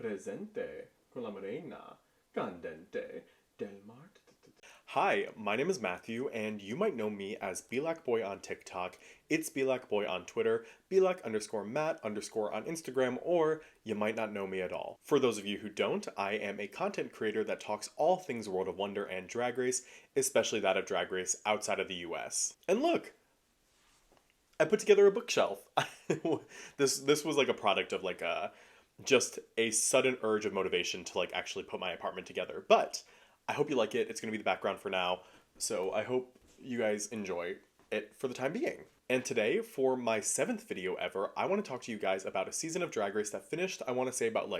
Presente con la morena candente del mar. Hi, my name is Matthew, and you might know me as BLACKBOY on TikTok, it's BLACKBOY on Twitter, BLACK_Matt_ on Instagram, or you might not know me at all. For those of you who don't, I am a content creator that talks all things World of Wonder and Drag Race, especially that of Drag Race outside of the US. And look! I put together a bookshelf. This was like a product of just a sudden urge of motivation to actually put my apartment together. But I hope you like it. It's going to be the background for now. So I hope you guys enjoy it for the time being. And today, for my 7th video ever, I want to talk to you guys about a season of Drag Race that finished, I want to say about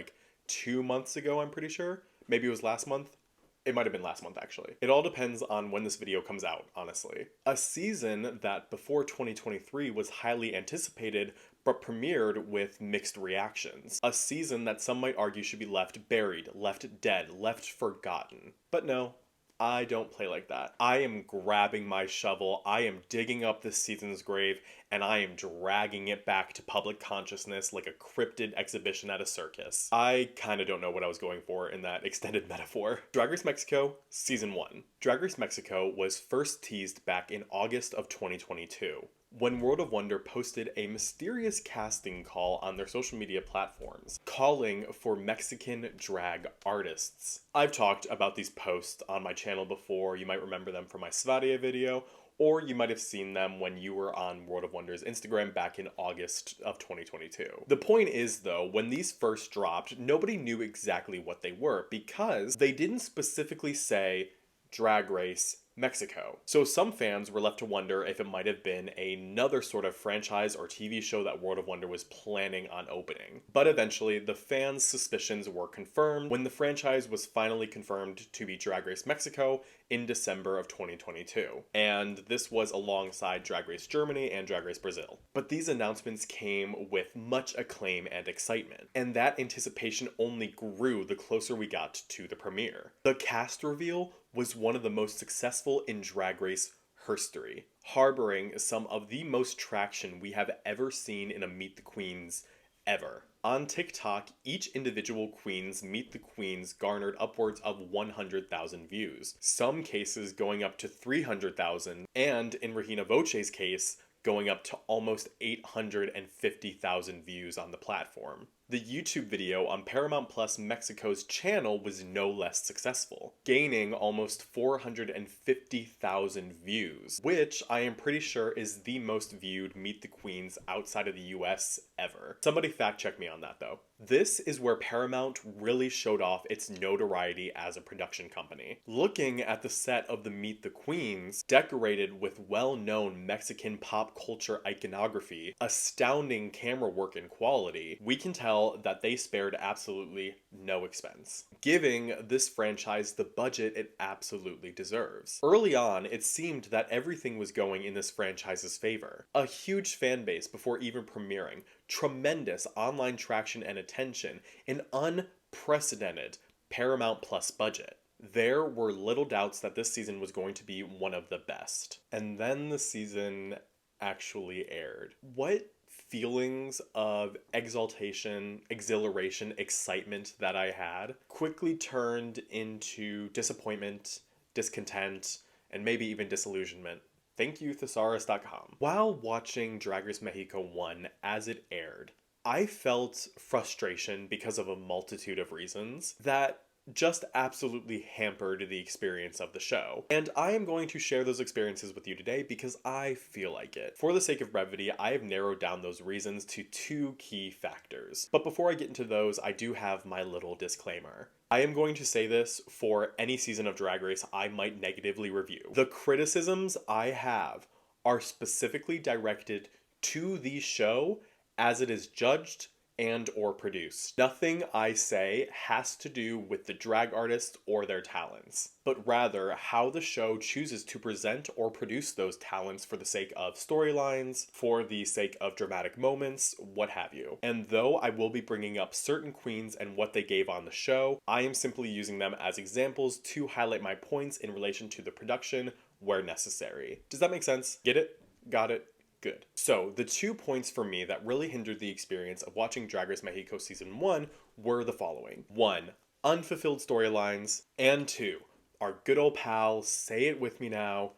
2 months ago, I'm pretty sure. Maybe it was last month. It might have been last month, actually. It all depends on when this video comes out, honestly. A season that before 2023 was highly anticipated, but premiered with mixed reactions. A season that some might argue should be left buried, left dead, left forgotten. But no, I don't play like that. I am grabbing my shovel, I am digging up this season's grave, and I am dragging it back to public consciousness like a cryptid exhibition at a circus. I kinda don't know what I was going for in that extended metaphor. Drag Race Mexico, Season 1. Drag Race Mexico was first teased back in August of 2022. When World of Wonder posted a mysterious casting call on their social media platforms, calling for Mexican drag artists. I've talked about these posts on my channel before. You might remember them from my Svadia video, or you might have seen them when you were on World of Wonder's Instagram back in August of 2022. The point is, though, when these first dropped, nobody knew exactly what they were because they didn't specifically say Drag Race Mexico. So some fans were left to wonder if it might have been another sort of franchise or TV show that World of Wonder was planning on opening. But eventually, the fans' suspicions were confirmed when the franchise was finally confirmed to be Drag Race Mexico in December of 2022. And this was alongside Drag Race Germany and Drag Race Brazil. But these announcements came with much acclaim and excitement, and that anticipation only grew the closer we got to the premiere. The cast reveal was one of the most successful in Drag Race history, harboring some of the most traction we have ever seen in a Meet the Queens ever. On TikTok, each individual Queen's Meet the Queens garnered upwards of 100,000 views, some cases going up to 300,000, and in Regina Voce's case, going up to almost 850,000 views on the platform. The YouTube video on Paramount Plus Mexico's channel was no less successful, gaining almost 450,000 views, which I am pretty sure is the most viewed Meet the Queens outside of the US ever. Somebody fact check me on that though. This is where Paramount really showed off its notoriety as a production company. Looking at the set of the Meet the Queens, decorated with well-known Mexican pop culture iconography, astounding camera work and quality, we can tell that they spared absolutely no expense, giving this franchise the budget it absolutely deserves. Early on, it seemed that everything was going in this franchise's favor. A huge fan base before even premiering, tremendous online traction and attention, an unprecedented Paramount Plus budget. There were little doubts that this season was going to be one of the best. And then the season actually aired. What feelings of exaltation, exhilaration, excitement that I had quickly turned into disappointment, discontent, and maybe even disillusionment. Thank you, Thesaurus.com. While watching Drag Race Mexico 1 as it aired, I felt frustration because of a multitude of reasons that just absolutely hampered the experience of the show. And I am going to share those experiences with you today because I feel like it. For the sake of brevity, I have narrowed down those reasons to 2 key factors. But before I get into those, I do have my little disclaimer. I am going to say this for any season of Drag Race I might negatively review. The criticisms I have are specifically directed to the show as it is judged and or produced. Nothing I say has to do with the drag artist or their talents, but rather how the show chooses to present or produce those talents for the sake of storylines, for the sake of dramatic moments, what have you. And though I will be bringing up certain queens and what they gave on the show, I am simply using them as examples to highlight my points in relation to the production where necessary. Does that make sense? Get it? Got it? Good. So, the 2 points for me that really hindered the experience of watching Drag Race Mexico Season 1 were the following. 1. Unfulfilled storylines. And 2. Our good old pal, say it with me now,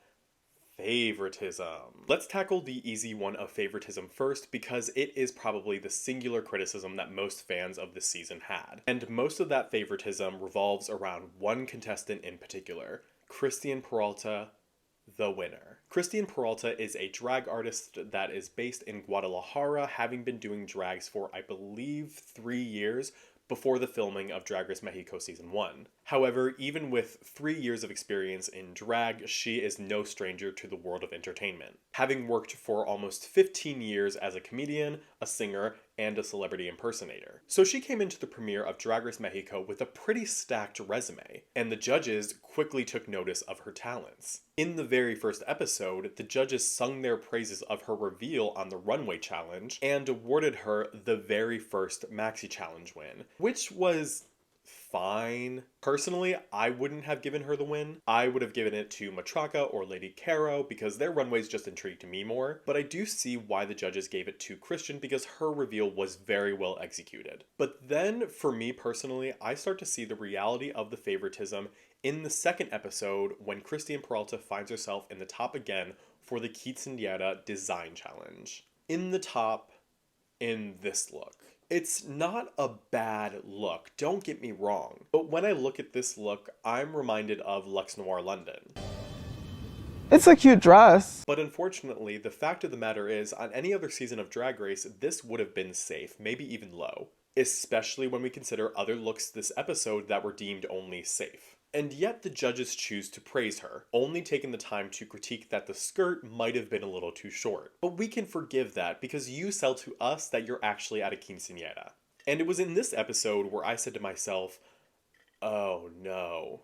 favoritism. Let's tackle the easy one of favoritism first because it is probably the singular criticism that most fans of this season had. And most of that favoritism revolves around one contestant in particular, Cristian Peralta, the winner. Cristian Peralta is a drag artist that is based in Guadalajara, having been doing drags for, I believe, 3 years before the filming of Drag Race Mexico Season 1. However, even with 3 years of experience in drag, she is no stranger to the world of entertainment, having worked for almost 15 years as a comedian, a singer, and a celebrity impersonator. So she came into the premiere of Drag Race Mexico with a pretty stacked resume, and the judges quickly took notice of her talents. In the very first episode, the judges sung their praises of her reveal on the runway challenge and awarded her the very first maxi challenge win, which was fine. Personally, I wouldn't have given her the win. I would have given it to Matraka or Lady Caro because their runways just intrigued me more, but I do see why the judges gave it to Christian because her reveal was very well executed. But then, for me personally, I start to see the reality of the favoritism in the second episode when Cristian Peralta finds herself in the top again for the quinceañera design challenge. In the top, in this look. It's not a bad look, don't get me wrong, but when I look at this look, I'm reminded of Luxe Noir London. It's a cute dress. But unfortunately, the fact of the matter is, on any other season of Drag Race, this would have been safe, maybe even low. Especially when we consider other looks this episode that were deemed only safe. And yet the judges choose to praise her, only taking the time to critique that the skirt might have been a little too short. But we can forgive that because you sell to us that you're actually at a quinceañera. And it was in this episode where I said to myself, oh no,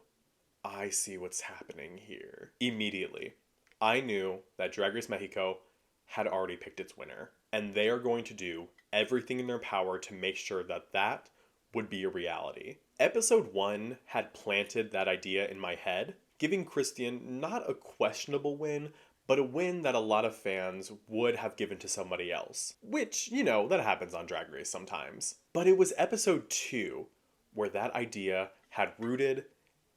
I see what's happening here. Immediately, I knew that Drag Race Mexico had already picked its winner, and they are going to do everything in their power to make sure that that would be a reality. Episode 1 had planted that idea in my head, giving Cristian not a questionable win, but a win that a lot of fans would have given to somebody else. Which, you know, that happens on Drag Race sometimes. But it was episode 2 where that idea had rooted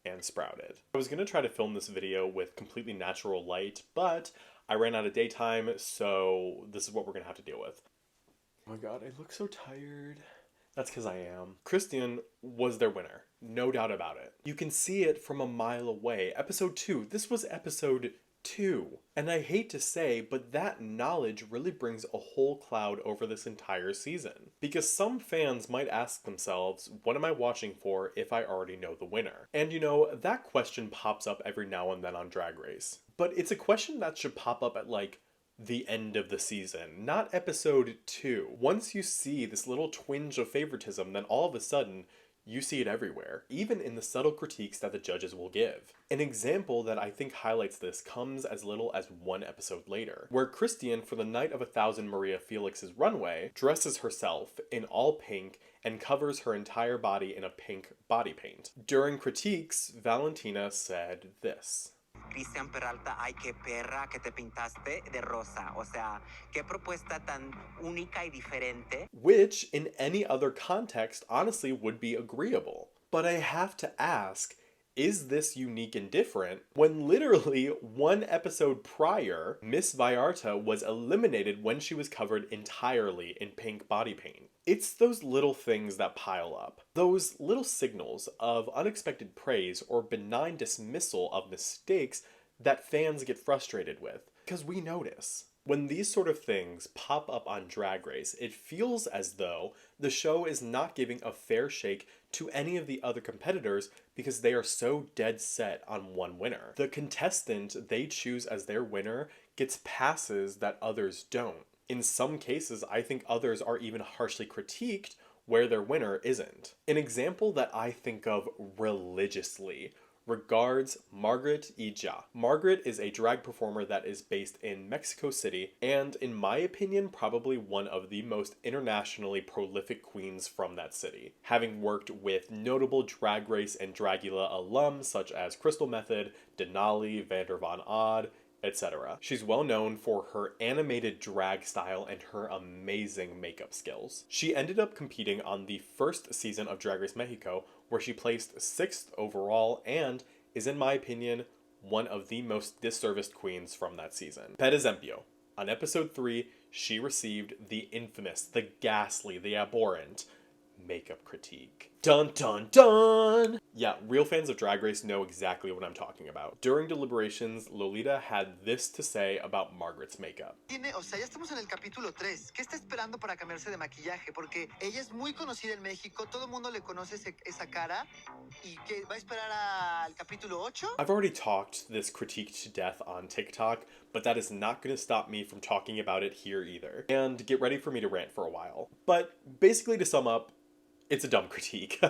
and sprouted. I was going to try to film this video with completely natural light, but I ran out of daytime, so this is what we're going to have to deal with. Oh my god, I look so tired. That's because I am. Cristian was their winner. No doubt about it. You can see it from a mile away. Episode 2. This was episode 2. And I hate to say, but that knowledge really brings a whole cloud over this entire season. Because some fans might ask themselves, what am I watching for if I already know the winner? And you know, that question pops up every now and then on Drag Race. But it's a question that should pop up at like the end of the season, not episode 2. Once you see this little twinge of favoritism, then all of a sudden, you see it everywhere, even in the subtle critiques that the judges will give. An example that I think highlights this comes as little as 1 episode later, where Cristian, for the night of 1000 Maria Felix's runway, dresses herself in all pink and covers her entire body in a pink body paint. During critiques, Valentina said this. Cristian Peralta, ay, qué perra que te pintaste de rosa. O sea, qué propuesta tan única y diferente. Which, in any other context, honestly would be agreeable. But I have to ask, is this unique and different when literally 1 episode prior, Miss Vallarta was eliminated when she was covered entirely in pink body paint? It's those little things that pile up. Those little signals of unexpected praise or benign dismissal of mistakes that fans get frustrated with. Because we notice. When these sort of things pop up on Drag Race, it feels as though the show is not giving a fair shake to any of the other competitors because they are so dead set on one winner. The contestant they choose as their winner gets passes that others don't. In some cases, I think others are even harshly critiqued where their winner isn't. An example that I think of religiously regards Margaret Y Ya. Margaret is a drag performer that is based in Mexico City, and in my opinion, probably one of the most internationally prolific queens from that city, having worked with notable Drag Race and Dragula alums such as Crystal Method, Denali, Vander Von Odd, etc. She's well known for her animated drag style and her amazing makeup skills. She ended up competing on the first season of Drag Race Mexico, where she placed 6th overall and is, in my opinion, one of the most disserviced queens from that season. Per esempio, on episode 3, she received the infamous, the ghastly, the abhorrent makeup critique. Dun dun dun! Yeah, real fans of Drag Race know exactly what I'm talking about. During deliberations, Lolita had this to say about Margaret's makeup. O sea, ya estamos en el capítulo 3. ¿Qué está esperando para cambiarse de maquillaje? Porque ella es muy conocida en México, todo el mundo le conoce esa cara. ¿Y qué va a esperar al capítulo 8? I've already talked this critique to death on TikTok, but that is not going to stop me from talking about it here either. And get ready for me to rant for a while. But basically, to sum up, it's a dumb critique.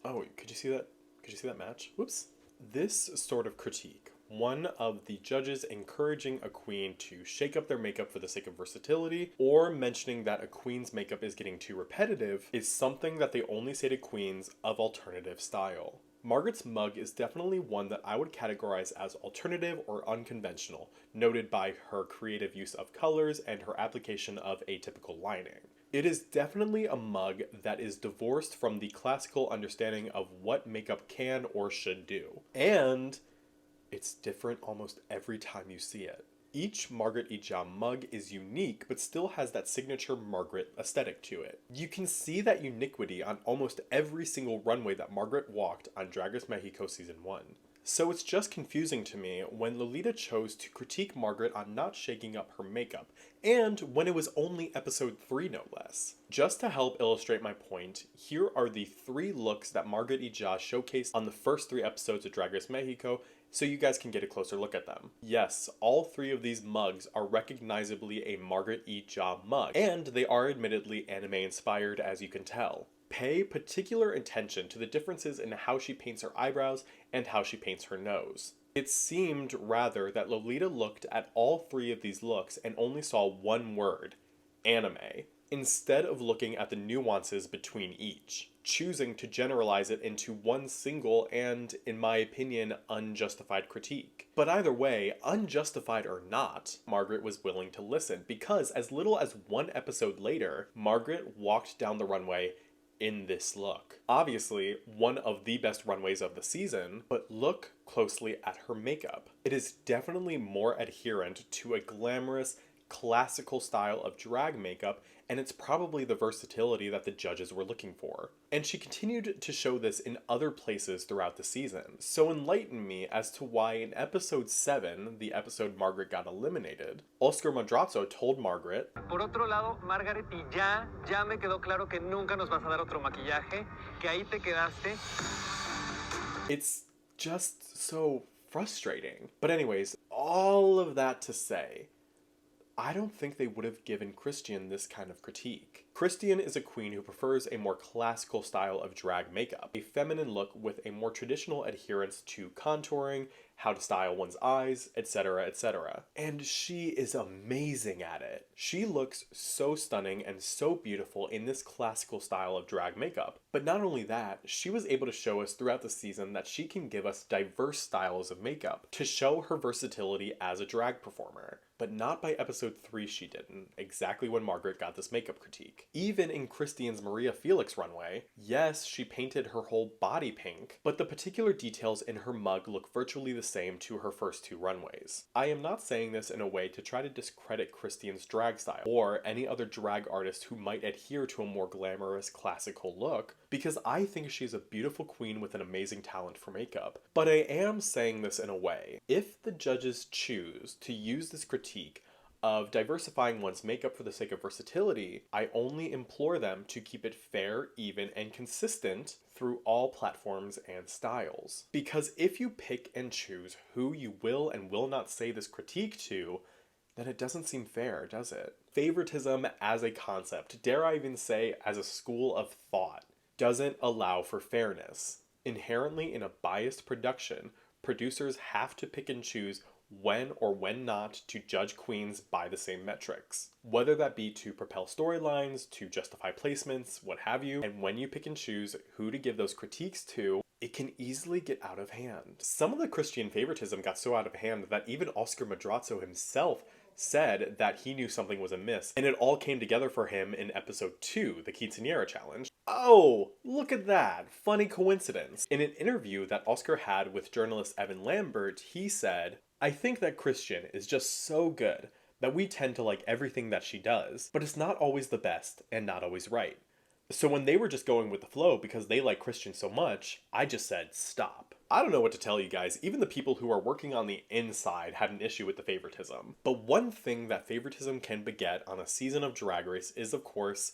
Oh, could you see that? Could you see that match? Whoops. This sort of critique, one of the judges encouraging a queen to shake up their makeup for the sake of versatility, or mentioning that a queen's makeup is getting too repetitive, is something that they only say to queens of alternative style. Margaret's mug is definitely one that I would categorize as alternative or unconventional, noted by her creative use of colors and her application of atypical lining. It is definitely a mug that is divorced from the classical understanding of what makeup can or should do. And it's different almost every time you see it. Each Margaret Y Ya mug is unique, but still has that signature Margaret aesthetic to it. You can see that uniquity on almost every single runway that Margaret walked on Drag Race Mexico Season 1. So it's just confusing to me when Lolita chose to critique Margaret on not shaking up her makeup, and when it was only episode 3 no less. Just to help illustrate my point, here are the 3 looks that Margaret Y Ya showcased on the first 3 episodes of Drag Race Mexico, so you guys can get a closer look at them. Yes, all 3 of these mugs are recognizably a Margaret Y Ya mug, and they are admittedly anime inspired, as you can tell. Pay particular attention to the differences in how she paints her eyebrows and how she paints her nose. It seemed rather that Lolita looked at all 3 of these looks and only saw one word, anime, instead of looking at the nuances between each, choosing to generalize it into one single and, in my opinion, unjustified critique. But either way, unjustified or not, Margaret was willing to listen, because as little as 1 episode later, Margaret walked down the runway in this look. Obviously, one of the best runways of the season, but look closely at her makeup. It is definitely more adherent to a glamorous, classical style of drag makeup, and it's probably the versatility that the judges were looking for. And she continued to show this in other places throughout the season. So enlighten me as to why in episode 7, the episode Margaret got eliminated, Oscar Madrazo told Margaret, Por otro lado, Margaret Y Ya me quedó claro que nunca nos vas a dar otro maquillaje, que ahí te quedaste. It's just so frustrating. But anyways, all of that to say, I don't think they would have given Cristian this kind of critique. Cristian is a queen who prefers a more classical style of drag makeup, a feminine look with a more traditional adherence to contouring, how to style one's eyes, etc., etc. And she is amazing at it. She looks so stunning and so beautiful in this classical style of drag makeup. But not only that, she was able to show us throughout the season that she can give us diverse styles of makeup to show her versatility as a drag performer. But not by episode 3 she didn't, exactly when Margaret got this makeup critique. Even in Cristian's Maria Felix runway, yes, she painted her whole body pink, but the particular details in her mug look virtually the same to her first 2 runways. I am not saying this in a way to try to discredit Cristian's drag style, or any other drag artist who might adhere to a more glamorous classical look, because I think she's a beautiful queen with an amazing talent for makeup. But I am saying this in a way, if the judges choose to use this critique of diversifying one's makeup for the sake of versatility, I only implore them to keep it fair, even, and consistent through all platforms and styles. Because if you pick and choose who you will and will not say this critique to, then it doesn't seem fair, does it? Favoritism as a concept, dare I even say as a school of thought, doesn't allow for fairness. Inherently in a biased production, producers have to pick and choose when or when not to judge queens by the same metrics. Whether that be to propel storylines, to justify placements, what have you, and when you pick and choose who to give those critiques to, it can easily get out of hand. Some of the Christian favoritism got so out of hand that even Oscar Madrazo himself said that he knew something was amiss, and it all came together for him in episode 2, the Quinceañera Challenge. Oh, look at that. Funny coincidence. In an interview that Oscar had with journalist Evan Lambert, he said, "I think that Christian is just so good that we tend to like everything that she does, but it's not always the best and not always right. So when they were just going with the flow because they like Christian so much, I just said, stop." I don't know what to tell you guys. Even the people who are working on the inside had an issue with the favoritism. But one thing that favoritism can beget on a season of Drag Race is, of course,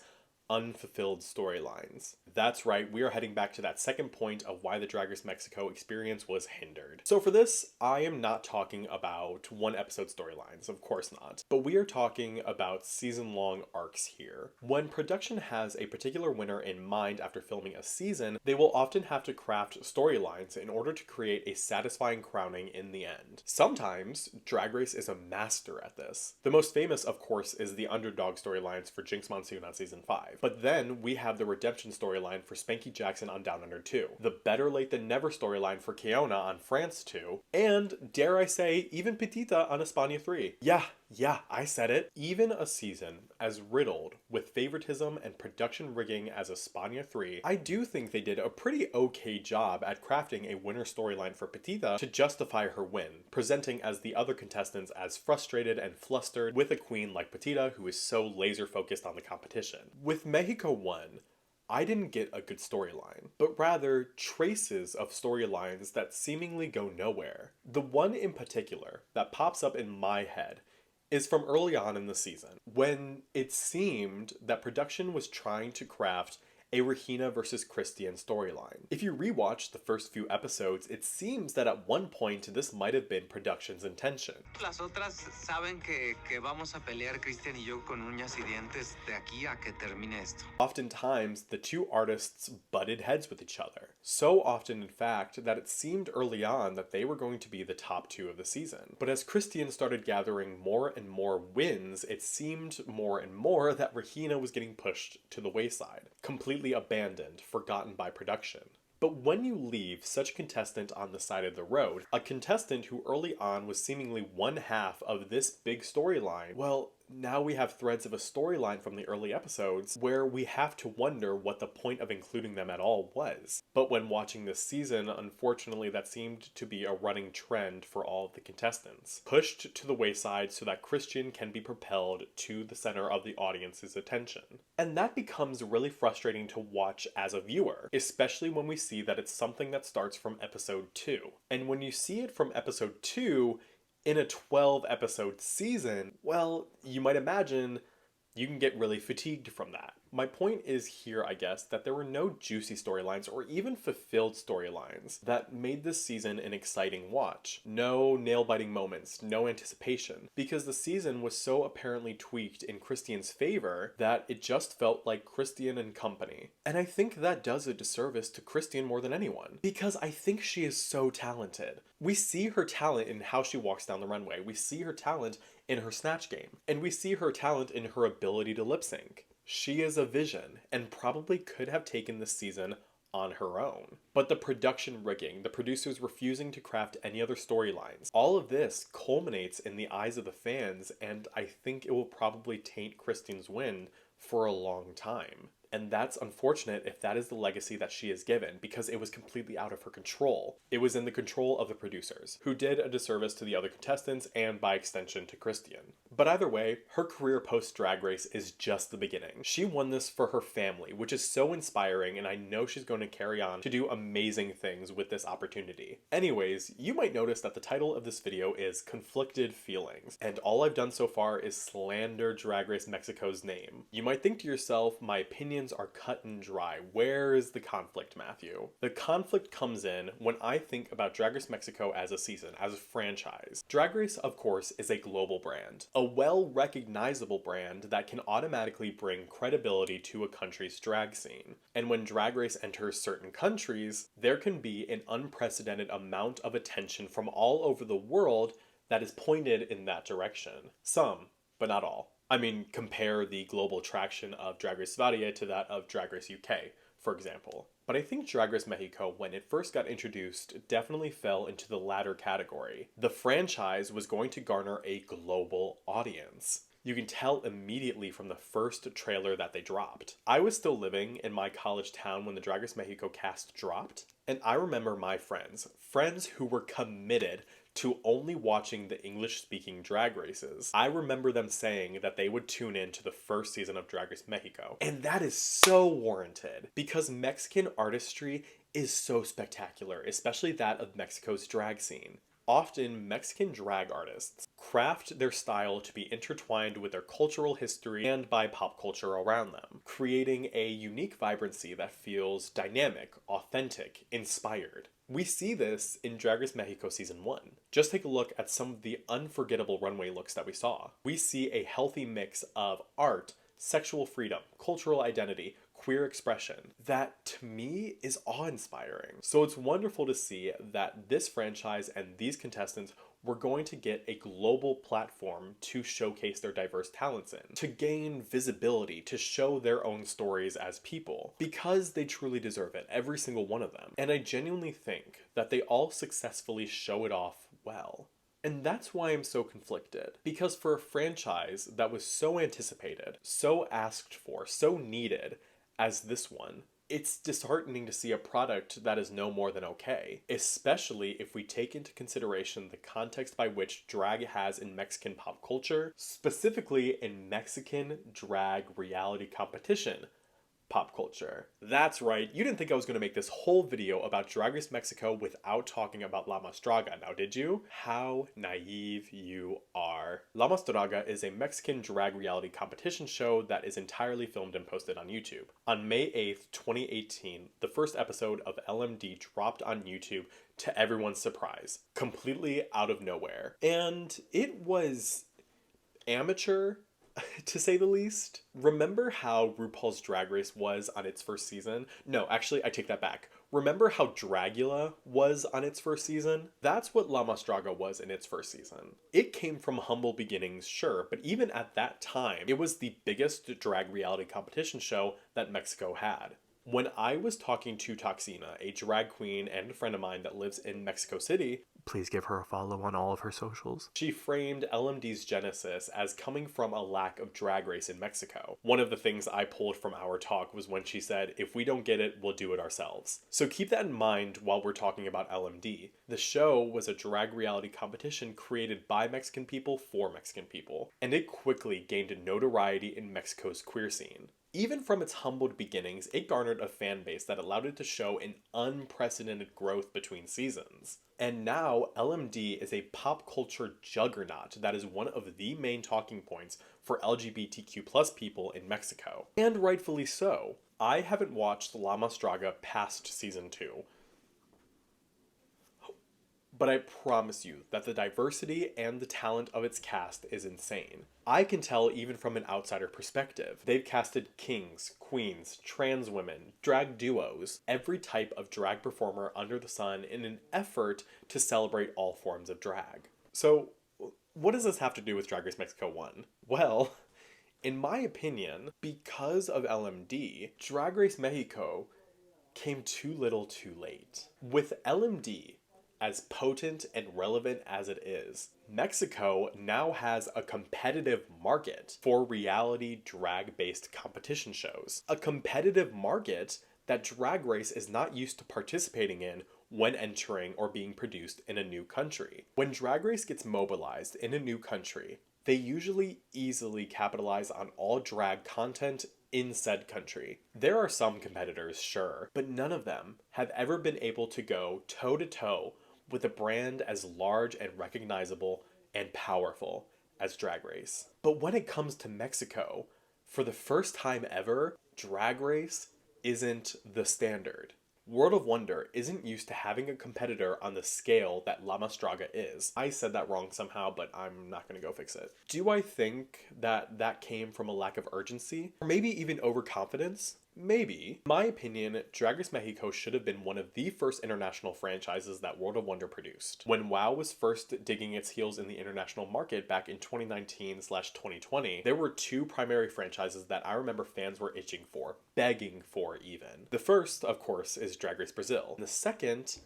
unfulfilled storylines. That's right, we are heading back to that second point of why the Drag Race Mexico experience was hindered. So for this, I am not talking about one episode storylines, of course not, but we are talking about season-long arcs here. When production has a particular winner in mind after filming a season, they will often have to craft storylines in order to create a satisfying crowning in the end. Sometimes, Drag Race is a master at this. The most famous, of course, is the underdog storylines for Jinx Monsoon on season 5. But then we have the redemption storyline for Spanky Jackson on Down Under 2, the Better Late Than Never storyline for Keona on France 2, and, dare I say, even Petita on España 3. Yeah, I said it. Even a season as riddled with favoritism and production rigging as España 3, I do think they did a pretty okay job at crafting a winner storyline for Petita to justify her win, presenting as the other contestants as frustrated and flustered with a queen like Petita who is so laser focused on the competition. With Mexico 1, I didn't get a good storyline, but rather traces of storylines that seemingly go nowhere. The one in particular that pops up in my head is from early on in the season, when it seemed that production was trying to craft a Regina versus Christian storyline. If you rewatch the first few episodes, it seems that at one point this might have been production's intention. Las otras saben que vamos a pelear Cristian y yo con uñas y dientes de aquí a que termine esto. Oftentimes, the two artists butted heads with each other. So often, in fact, that it seemed early on that they were going to be the top two of the season. But as Christian started gathering more and more wins, it seemed more and more that Regina was getting pushed to the wayside, completely abandoned, forgotten by production. But when you leave such a contestant on the side of the road, a contestant who early on was seemingly one half of this big storyline, well, now we have threads of a storyline from the early episodes where we have to wonder what the point of including them at all was. But when watching this season, unfortunately that seemed to be a running trend for all of the contestants. Pushed to the wayside so that Christian can be propelled to the center of the audience's attention. And that becomes really frustrating to watch as a viewer, especially when we see that it's something that starts from episode 2. And when you see it from episode 2, in a 12-episode season, well, you might imagine you can get really fatigued from that. My point is here, I guess, that there were no juicy storylines or even fulfilled storylines that made this season an exciting watch. No nail-biting moments, no anticipation, because the season was so apparently tweaked in Christian's favor that it just felt like Christian and company. And I think that does a disservice to Christian more than anyone, because I think she is so talented. We see her talent in how she walks down the runway. We see her talent in her snatch game. And we see her talent in her ability to lip sync. She is a vision, and probably could have taken this season on her own. But the production rigging, the producers refusing to craft any other storylines, all of this culminates in the eyes of the fans, and I think it will probably taint Christian's win for a long time. And that's unfortunate if that is the legacy that she is given, because it was completely out of her control. It was in the control of the producers, who did a disservice to the other contestants and by extension to Christian. But either way, her career post-Drag Race is just the beginning. She won this for her family, which is so inspiring, and I know she's going to carry on to do amazing things with this opportunity. Anyways, you might notice that the title of this video is Conflicted Feelings, and all I've done so far is slander Drag Race Mexico's name. You might think to yourself, my opinions are cut and dry. Where is the conflict, Matthew? The conflict comes in when I think about Drag Race Mexico as a season, as a franchise. Drag Race, of course, is a global brand, a well-recognizable brand that can automatically bring credibility to a country's drag scene. And when Drag Race enters certain countries, there can be an unprecedented amount of attention from all over the world that is pointed in that direction. Some, but not all. I mean, compare the global traction of Drag Race Sverige to that of Drag Race UK, for example. But I think Drag Race Mexico, when it first got introduced, definitely fell into the latter category. The franchise was going to garner a global audience. You can tell immediately from the first trailer that they dropped. I was still living in my college town when the Drag Race Mexico cast dropped, and I remember my friends who were committed to only watching the English-speaking drag races. I remember them saying that they would tune in to the first season of Drag Race Mexico. And that is so warranted because Mexican artistry is so spectacular, especially that of Mexico's drag scene. Often, Mexican drag artists craft their style to be intertwined with their cultural history and by pop culture around them, creating a unique vibrancy that feels dynamic, authentic, inspired. We see this in Drag Race Mexico Season 1. Just take a look at some of the unforgettable runway looks that we saw. We see a healthy mix of art, sexual freedom, cultural identity, queer expression that to me is awe-inspiring. So it's wonderful to see that this franchise and these contestants were going to get a global platform to showcase their diverse talents in, to gain visibility, to show their own stories as people, because they truly deserve it, every single one of them. And I genuinely think that they all successfully show it off well. And that's why I'm so conflicted, because for a franchise that was so anticipated, so asked for, so needed as this one, it's disheartening to see a product that is no more than okay, especially if we take into consideration the context by which drag has in Mexican pop culture, specifically in Mexican drag reality competition pop culture. That's right, you didn't think I was going to make this whole video about Drag Race Mexico without talking about La Más Draga, now did you? How naive you are. La Más Draga is a Mexican drag reality competition show that is entirely filmed and posted on YouTube. On May 8th, 2018, the first episode of LMD dropped on YouTube to everyone's surprise, completely out of nowhere. And it was amateur, to say the least. Remember how RuPaul's Drag Race was on its first season? No, actually, I take that back. Remember how Dragula was on its first season? That's what La Más Draga was in its first season. It came from humble beginnings, sure, but even at that time, it was the biggest drag reality competition show that Mexico had. When I was talking to Toxina, a drag queen and a friend of mine that lives in Mexico City, please give her a follow on all of her socials, she framed LMD's genesis as coming from a lack of drag race in Mexico. One of the things I pulled from our talk was when she said, if we don't get it, we'll do it ourselves. So keep that in mind while we're talking about LMD. The show was a drag reality competition created by Mexican people for Mexican people, and it quickly gained notoriety in Mexico's queer scene. Even from its humbled beginnings, it garnered a fan base that allowed it to show an unprecedented growth between seasons. And now, LMD is a pop culture juggernaut that is one of the main talking points for LGBTQ+ people in Mexico. And rightfully so. I haven't watched La Más Draga past season 2. But I promise you that the diversity and the talent of its cast is insane. I can tell even from an outsider perspective. They've casted kings, queens, trans women, drag duos, every type of drag performer under the sun in an effort to celebrate all forms of drag. So, what does this have to do with Drag Race Mexico 1? Well, in my opinion, because of LMD, Drag Race Mexico came too little too late. With LMD, as potent and relevant as it is, Mexico now has a competitive market for reality drag-based competition shows. A competitive market that Drag Race is not used to participating in when entering or being produced in a new country. When Drag Race gets mobilized in a new country, they usually easily capitalize on all drag content in said country. There are some competitors, sure, but none of them have ever been able to go toe-to-toe with a brand as large and recognizable and powerful as Drag Race. But when it comes to Mexico, for the first time ever, Drag Race isn't the standard. World of Wonder isn't used to having a competitor on the scale that La Más Draga is. I said that wrong somehow, but I'm not gonna go fix it. Do I think that that came from a lack of urgency? Or maybe even overconfidence? Maybe. In my opinion, Drag Race Mexico should have been one of the first international franchises that World of Wonder produced. When WoW was first digging its heels in the international market back in 2019/2020, there were two primary franchises that I remember fans were itching for, begging for even. The first, of course, is Drag Race Brazil. And the second,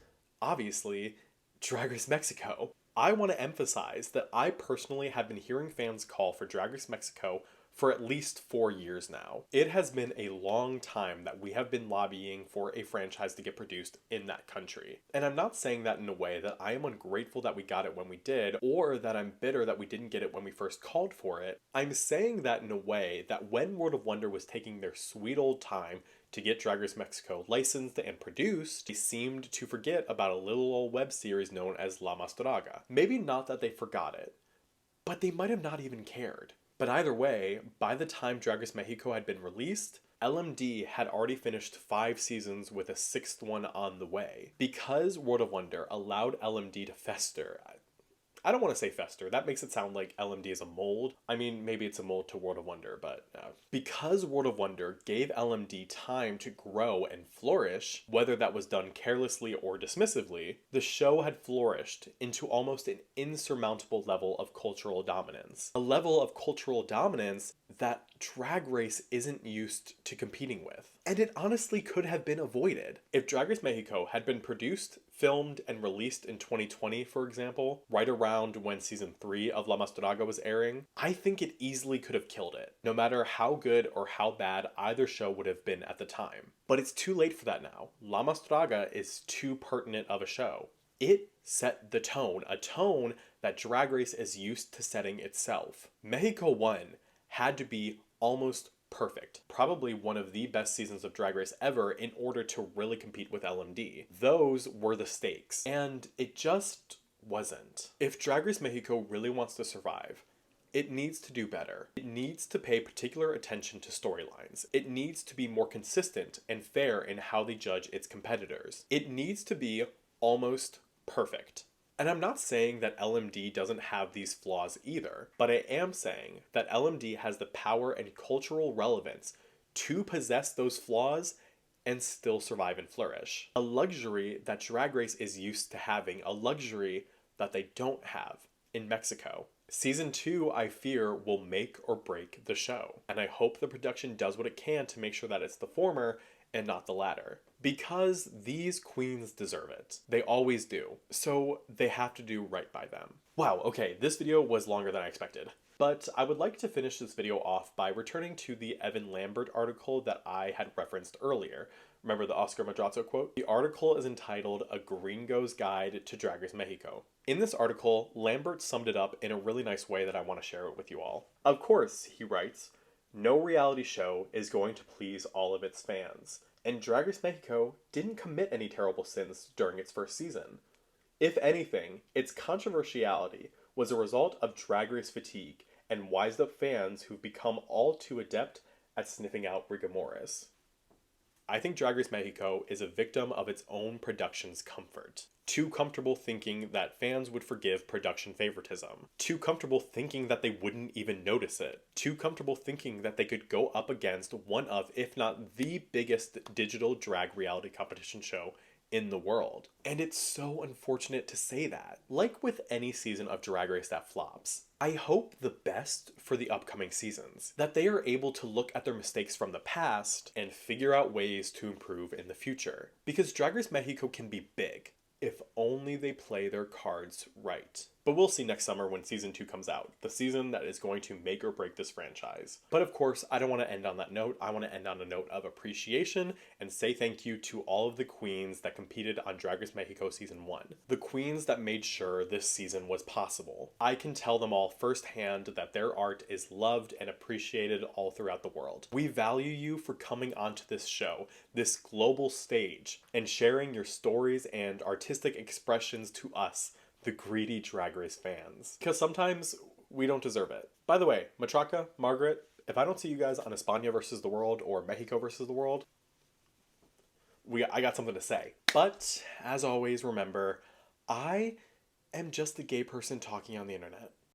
obviously, Drag Race Mexico. I want to emphasize that I personally have been hearing fans call for Drag Race Mexico for at least 4 years now. It has been a long time that we have been lobbying for a franchise to get produced in that country. And I'm not saying that in a way that I am ungrateful that we got it when we did, or that I'm bitter that we didn't get it when we first called for it. I'm saying that in a way that when World of Wonder was taking their sweet old time to get Drag Race Mexico licensed and produced, they seemed to forget about a little old web series known as Más Draga. Maybe not that they forgot it, but they might have not even cared. But either way, by the time Drag Race Mexico had been released, LMD had already finished 5 seasons with a 6th one on the way. Because World of Wonder allowed LMD to fester, I don't want to say fester, that makes it sound like LMD is a mold. I mean, maybe it's a mold to World of Wonder, but because World of Wonder gave LMD time to grow and flourish, whether that was done carelessly or dismissively, the show had flourished into almost an insurmountable level of cultural dominance. A level of cultural dominance that Drag Race isn't used to competing with. And it honestly could have been avoided. If Drag Race Mexico had been produced, filmed, and released in 2020, for example, right around when season 3 of Más Draga was airing, I think it easily could have killed it, no matter how good or how bad either show would have been at the time. But it's too late for that now. Más Draga is too pertinent of a show. It set the tone, a tone that Drag Race is used to setting itself. Mexico 1 had to be almost perfect. Probably one of the best seasons of Drag Race ever in order to really compete with LMD. Those were the stakes, and it just wasn't. If Drag Race Mexico really wants to survive, it needs to do better. It needs to pay particular attention to storylines. It needs to be more consistent and fair in how they judge its competitors. It needs to be almost perfect. And I'm not saying that LMD doesn't have these flaws either, but I am saying that LMD has the power and cultural relevance to possess those flaws and still survive and flourish. A luxury that Drag Race is used to having, a luxury that they don't have in Mexico. Season 2, I fear, will make or break the show, and I hope the production does what it can to make sure that it's the former and not the latter. Because these queens deserve it. They always do. So they have to do right by them. Wow, okay, this video was longer than I expected. But I would like to finish this video off by returning to the Evan Lambert article that I had referenced earlier. Remember the Oscar Madrazo quote? The article is entitled A Gringo's Guide to Drag Race Mexico. In this article, Lambert summed it up in a really nice way that I want to share it with you all. Of course, he writes, no reality show is going to please all of its fans. And Drag Race Mexico didn't commit any terrible sins during its first season. If anything, its controversiality was a result of Drag Race fatigue and wised up fans who've become all too adept at sniffing out rigor mortis. I think Drag Race Mexico is a victim of its own production's comfort. Too comfortable thinking that fans would forgive production favoritism. Too comfortable thinking that they wouldn't even notice it. Too comfortable thinking that they could go up against one of, if not the biggest digital drag reality competition show in the world. And it's so unfortunate to say that. Like with any season of Drag Race that flops, I hope the best for the upcoming seasons. That they are able to look at their mistakes from the past and figure out ways to improve in the future. Because Drag Race Mexico can be big, if only they play their cards right. But we'll see next summer when season 2 comes out, the season that is going to make or break this franchise. But of course, I don't want to end on that note. I want to end on a note of appreciation and say thank you to all of the queens that competed on Drag Race Mexico season 1. The queens that made sure this season was possible. I can tell them all firsthand that their art is loved and appreciated all throughout the world. We value you for coming onto this show, this global stage, and sharing your stories and artistic expressions to us, the greedy Drag Race fans. Because sometimes we don't deserve it. By the way, Matraca, Margaret, if I don't see you guys on España versus the world or Mexico versus the world, I got something to say. But, as always, remember, I am just a gay person talking on the internet.